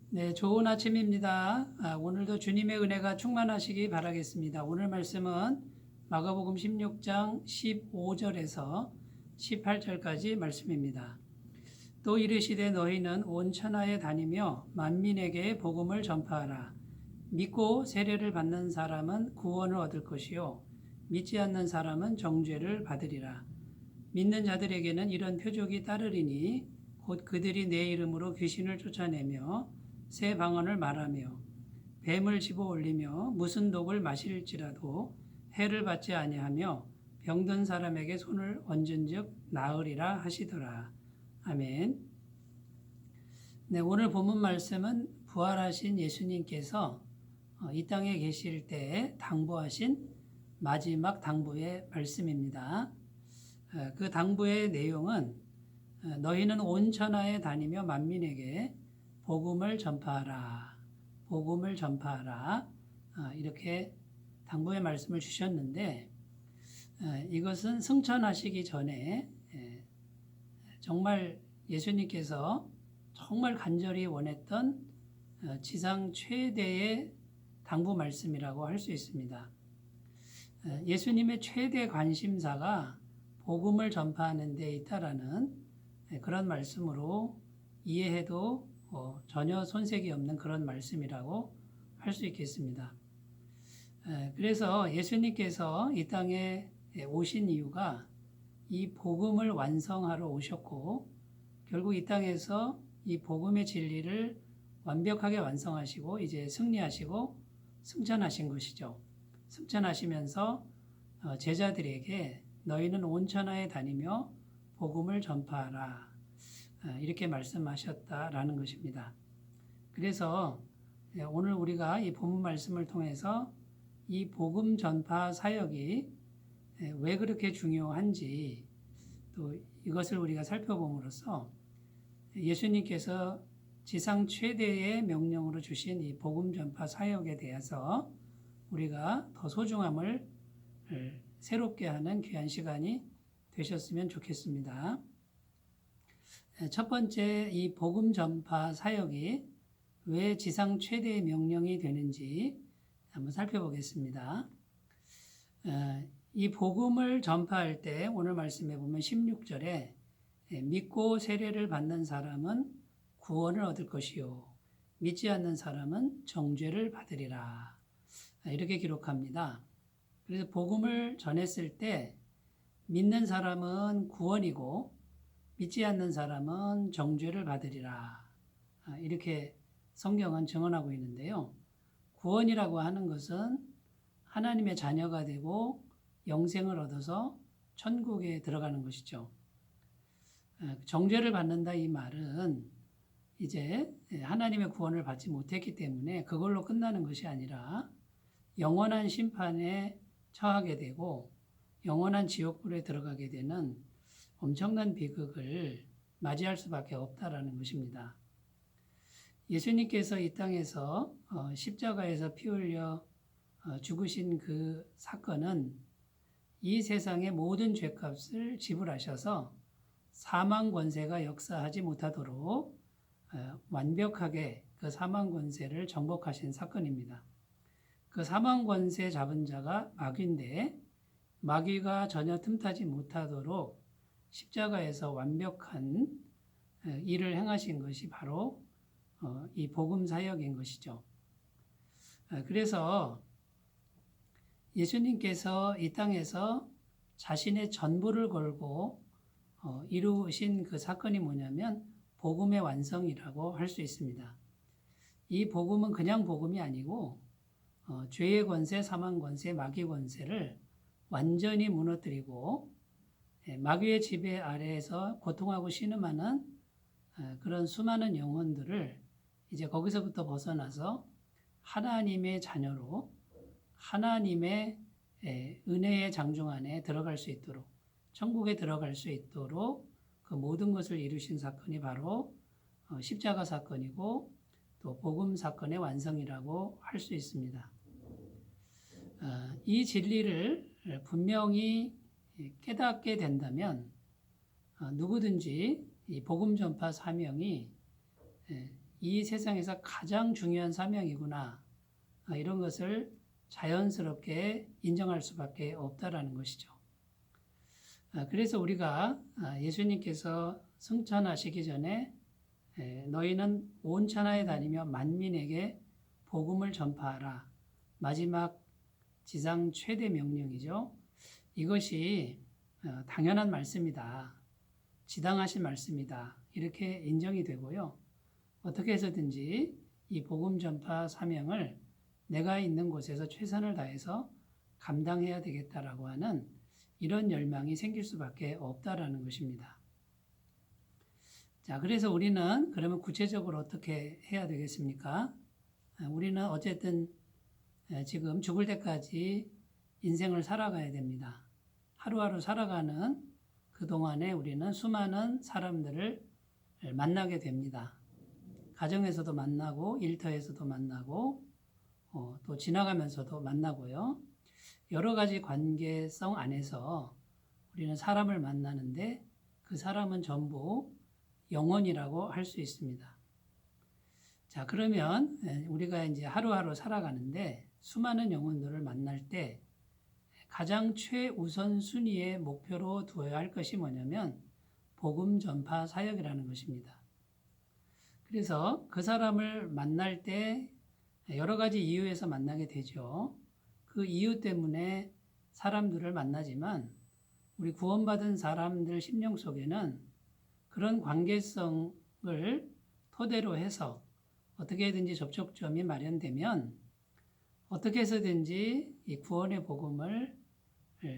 네, 좋은 아침입니다. 오늘도 주님의 은혜가 충만하시기 바라겠습니다. 오늘 말씀은 마가복음 16장 15절에서 18절까지 말씀입니다. 또 이르시되 너희는 온 천하에 다니며 만민에게 복음을 전파하라. 믿고 세례를 받는 사람은 구원을 얻을 것이요 믿지 않는 사람은 정죄를 받으리라. 믿는 자들에게는 이런 표적이 따르리니 곧 그들이 내 이름으로 귀신을 쫓아내며 새 방언을 말하며 뱀을 집어 올리며 무슨 독을 마실지라도 해를 받지 아니하며 병든 사람에게 손을 얹은즉 나으리라 하시더라. 아멘. 네, 오늘 본문 말씀은 부활하신 예수님께서 이 땅에 계실 때 당부하신 마지막 당부의 말씀입니다. 그 당부의 내용은 너희는 온 천하에 다니며 만민에게 복음을 전파하라. 복음을 전파하라. 이렇게 당부의 말씀을 주셨는데 이것은 승천하시기 전에 정말 예수님께서 정말 간절히 원했던 지상 최대의 당부 말씀이라고 할 수 있습니다. 예수님의 최대 관심사가 복음을 전파하는 데 있다라는 그런 말씀으로 이해해도 전혀 손색이 없는 그런 말씀이라고 할 수 있겠습니다. 그래서 예수님께서 이 땅에 오신 이유가 이 복음을 완성하러 오셨고 결국 이 땅에서 이 복음의 진리를 완벽하게 완성하시고 이제 승리하시고 승천하신 것이죠. 승천하시면서 제자들에게 너희는 온 천하에 다니며 복음을 전파하라. 이렇게 말씀하셨다라는 것입니다. 그래서 오늘 우리가 이 본문 말씀을 통해서 이 복음 전파 사역이 왜 그렇게 중요한지 또 이것을 우리가 살펴봄으로써 예수님께서 지상 최대의 명령으로 주신 이 복음 전파 사역에 대해서 우리가 더 소중함을 새롭게 하는 귀한 시간이 되셨으면 좋겠습니다. 첫 번째, 이 복음 전파 사역이 왜 지상 최대의 명령이 되는지 한번 살펴보겠습니다. 이 복음을 전파할 때 오늘 말씀해 보면 16절에 믿고 세례를 받는 사람은 구원을 얻을 것이요 믿지 않는 사람은 정죄를 받으리라. 이렇게 기록합니다. 그래서 복음을 전했을 때 믿는 사람은 구원이고 믿지 않는 사람은 정죄를 받으리라. 이렇게 성경은 증언하고 있는데요. 구원이라고 하는 것은 하나님의 자녀가 되고 영생을 얻어서 천국에 들어가는 것이죠. 정죄를 받는다 이 말은 이제 하나님의 구원을 받지 못했기 때문에 그걸로 끝나는 것이 아니라 영원한 심판에 처하게 되고 영원한 지옥불에 들어가게 되는 엄청난 비극을 맞이할 수밖에 없다라는 것입니다. 예수님께서 이 땅에서 십자가에서 피 흘려 죽으신 그 사건은 이 세상의 모든 죄값을 지불하셔서 사망 권세가 역사하지 못하도록 완벽하게 그 사망 권세를 정복하신 사건입니다. 그 사망 권세 잡은 자가 마귀인데 마귀가 전혀 틈타지 못하도록 십자가에서 완벽한 일을 행하신 것이 바로 이 복음 사역인 것이죠. 그래서 예수님께서 이 땅에서 자신의 전부를 걸고 이루신 그 사건이 뭐냐면 복음의 완성이라고 할 수 있습니다. 이 복음은 그냥 복음이 아니고 죄의 권세, 사망 권세, 마귀 권세를 완전히 무너뜨리고 마귀의 지배 아래에서 고통하고 신음하는 그런 수많은 영혼들을 이제 거기서부터 벗어나서 하나님의 자녀로 하나님의 은혜의 장중 안에 들어갈 수 있도록 천국에 들어갈 수 있도록 그 모든 것을 이루신 사건이 바로 십자가 사건이고 또 복음 사건의 완성이라고 할 수 있습니다. 이 진리를 분명히 깨닫게 된다면 누구든지 이 복음 전파 사명이 이 세상에서 가장 중요한 사명이구나. 이런 것을 자연스럽게 인정할 수밖에 없다라는 것이죠. 그래서 우리가 예수님께서 승천하시기 전에 너희는 온 천하에 다니며 만민에게 복음을 전파하라. 마지막 지상 최대 명령이죠. 이것이 당연한 말씀이다. 지당하신 말씀이다. 이렇게 인정이 되고요. 어떻게 해서든지 이 복음 전파 사명을 내가 있는 곳에서 최선을 다해서 감당해야 되겠다라고 하는 이런 열망이 생길 수밖에 없다라는 것입니다. 자, 그래서 우리는 그러면 구체적으로 어떻게 해야 되겠습니까? 우리는 어쨌든 지금 죽을 때까지 인생을 살아가야 됩니다. 하루하루 살아가는 그동안에 우리는 수많은 사람들을 만나게 됩니다. 가정에서도 만나고 일터에서도 만나고 또 지나가면서도 만나고요. 여러 가지 관계성 안에서 우리는 사람을 만나는데 그 사람은 전부 영혼이라고 할 수 있습니다. 자, 그러면 우리가 이제 하루하루 살아가는데 수많은 영혼들을 만날 때 가장 최우선 순위의 목표로 두어야 할 것이 뭐냐면 복음 전파 사역이라는 것입니다. 그래서 그 사람을 만날 때 여러 가지 이유에서 만나게 되죠. 그 이유 때문에 사람들을 만나지만 우리 구원받은 사람들 심령 속에는 그런 관계성을 토대로 해서 어떻게든지 접촉점이 마련되면 어떻게 해서든지 이 구원의 복음을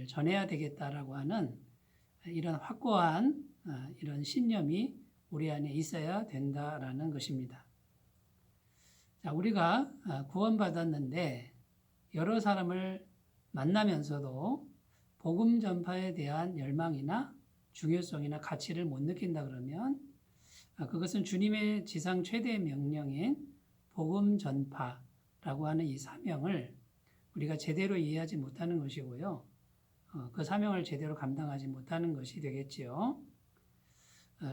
전해야 되겠다라고 하는 이런 확고한 이런 신념이 우리 안에 있어야 된다라는 것입니다. 자, 우리가 구원받았는데 여러 사람을 만나면서도 복음 전파에 대한 열망이나 중요성이나 가치를 못 느낀다 그러면 그것은 주님의 지상 최대의 명령인 복음 전파라고 하는 이 사명을 우리가 제대로 이해하지 못하는 것이고요. 그 사명을 제대로 감당하지 못하는 것이 되겠지요.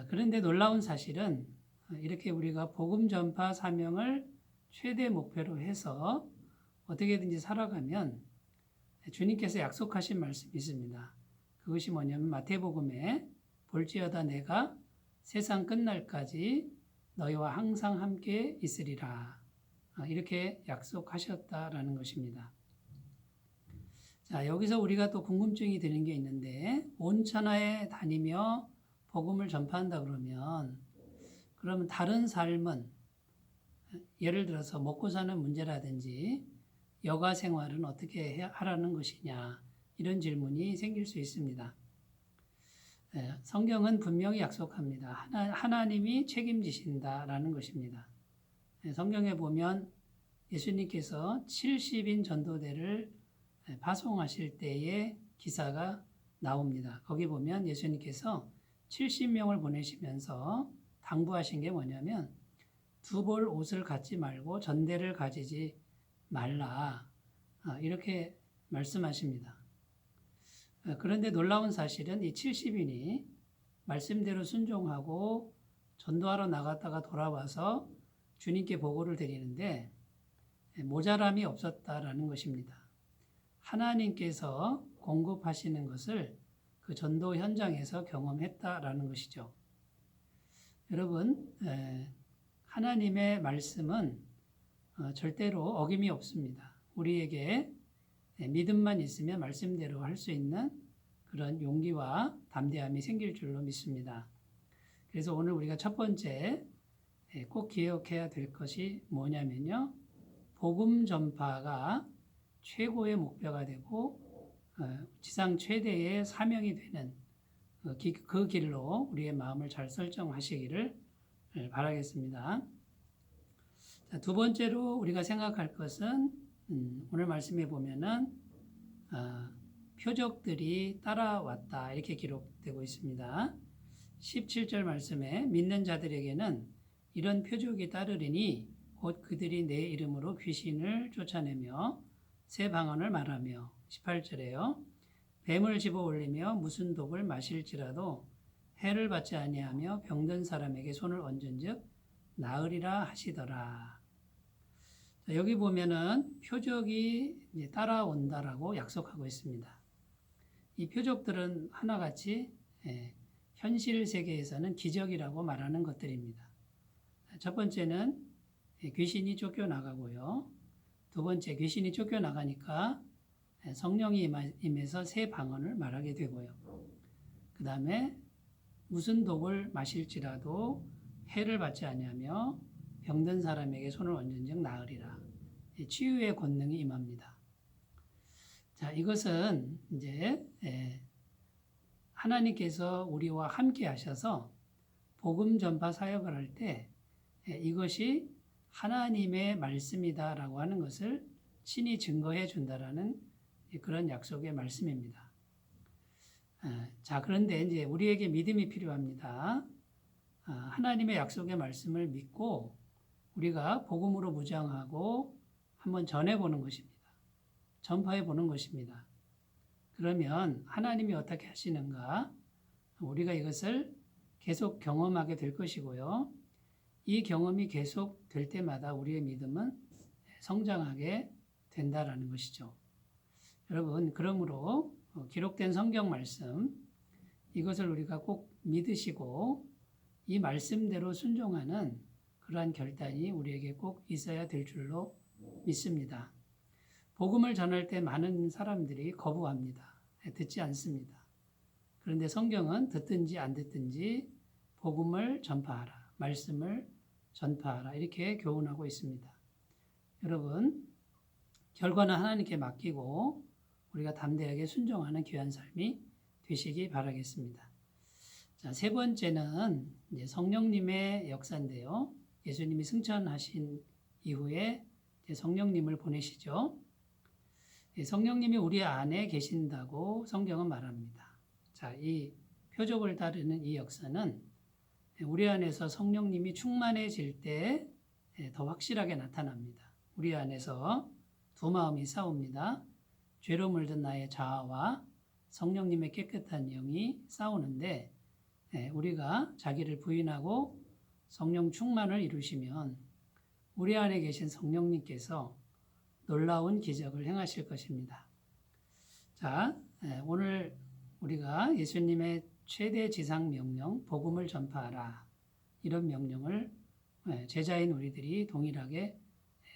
그런데 놀라운 사실은 이렇게 우리가 복음 전파 사명을 최대 목표로 해서 어떻게든지 살아가면 주님께서 약속하신 말씀이 있습니다. 그것이 뭐냐면 마태복음에 볼지어다 내가 세상 끝날까지 너희와 항상 함께 있으리라. 이렇게 약속하셨다라는 것입니다. 자, 여기서 우리가 또 궁금증이 드는 게 있는데 온 천하에 다니며 복음을 전파한다 그러면 다른 삶은 예를 들어서 먹고 사는 문제라든지 여가 생활은 어떻게 하라는 것이냐 이런 질문이 생길 수 있습니다. 성경은 분명히 약속합니다. 하나님이 책임지신다라는 것입니다. 성경에 보면 예수님께서 70인 전도대를 파송하실 때의 기사가 나옵니다. 거기 보면 예수님께서 70명을 보내시면서 당부하신 게 뭐냐면 두 벌 옷을 갖지 말고 전대를 가지지 말라. 이렇게 말씀하십니다. 그런데 놀라운 사실은 이 70인이 말씀대로 순종하고 전도하러 나갔다가 돌아와서 주님께 보고를 드리는데 모자람이 없었다라는 것입니다. 하나님께서 공급하시는 것을 그 전도 현장에서 경험했다라는 것이죠. 여러분, 하나님의 말씀은 절대로 어김이 없습니다. 우리에게 믿음만 있으면 말씀대로 할 수 있는 그런 용기와 담대함이 생길 줄로 믿습니다. 그래서 오늘 우리가 첫 번째 꼭 기억해야 될 것이 뭐냐면요. 복음 전파가 최고의 목표가 되고 지상 최대의 사명이 되는 그 길로 우리의 마음을 잘 설정하시기를 바라겠습니다. 자, 두 번째로 우리가 생각할 것은 오늘 말씀에 보면은 표적들이 따라왔다 이렇게 기록되고 있습니다. 17절 말씀에 믿는 자들에게는 이런 표적이 따르리니 곧 그들이 내 이름으로 귀신을 쫓아내며 새 방언을 말하며 18절에요. 뱀을 집어 올리며 무슨 독을 마실지라도 해를 받지 아니하며 병든 사람에게 손을 얹은즉 나으리라 하시더라. 자, 여기 보면은 표적이 이제 따라온다라고 약속하고 있습니다. 이 표적들은 하나같이 현실 세계에서는 기적이라고 말하는 것들입니다. 첫 번째는 귀신이 쫓겨나가고요. 두 번째, 귀신이 쫓겨나가니까 성령이 임해서 새 방언을 말하게 되고요. 그 다음에 무슨 독을 마실지라도 해를 받지 아니하며 병든 사람에게 손을 얹은즉 나으리라. 치유의 권능이 임합니다. 자, 이것은 이제 하나님께서 우리와 함께 하셔서 복음 전파 사역을 할 때 이것이 하나님의 말씀이다라고 하는 것을 친히 증거해 준다라는 그런 약속의 말씀입니다. 자, 그런데 이제 우리에게 믿음이 필요합니다. 하나님의 약속의 말씀을 믿고 우리가 복음으로 무장하고 한번 전해보는 것입니다. 전파해보는 것입니다. 그러면 하나님이 어떻게 하시는가? 우리가 이것을 계속 경험하게 될 것이고요. 이 경험이 계속 될 때마다 우리의 믿음은 성장하게 된다라는 것이죠. 여러분, 그러므로 기록된 성경 말씀, 이것을 우리가 꼭 믿으시고 이 말씀대로 순종하는 그러한 결단이 우리에게 꼭 있어야 될 줄로 믿습니다. 복음을 전할 때 많은 사람들이 거부합니다. 듣지 않습니다. 그런데 성경은 듣든지 안 듣든지 복음을 전파하라, 말씀을 전파하라 이렇게 교훈하고 있습니다. 여러분, 결과는 하나님께 맡기고 우리가 담대하게 순종하는 귀한 삶이 되시기 바라겠습니다. 자, 세 번째는 이제 성령님의 역사인데요. 예수님이 승천하신 이후에 성령님을 보내시죠. 성령님이 우리 안에 계신다고 성경은 말합니다. 자, 이 표적을 따르는 이 역사는 우리 안에서 성령님이 충만해질 때 더 확실하게 나타납니다. 우리 안에서 두 마음이 싸웁니다. 죄로 물든 나의 자아와 성령님의 깨끗한 영이 싸우는데 우리가 자기를 부인하고 성령 충만을 이루시면 우리 안에 계신 성령님께서 놀라운 기적을 행하실 것입니다. 자, 오늘 우리가 예수님의 최대 지상 명령, 복음을 전파하라 이런 명령을 제자인 우리들이 동일하게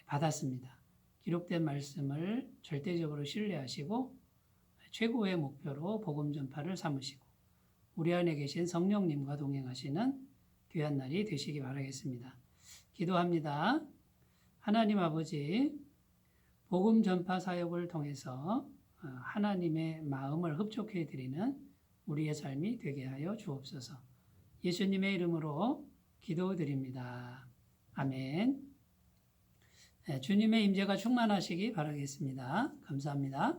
받았습니다. 기록된 말씀을 절대적으로 신뢰하시고 최고의 목표로 복음 전파를 삼으시고 우리 안에 계신 성령님과 동행하시는 귀한 날이 되시기 바라겠습니다. 기도합니다. 하나님 아버지, 복음 전파 사역을 통해서 하나님의 마음을 흡족해 드리는 우리의 삶이 되게 하여 주옵소서. 예수님의 이름으로 기도드립니다. 아멘. 주님의 임재가 충만하시기 바라겠습니다. 감사합니다.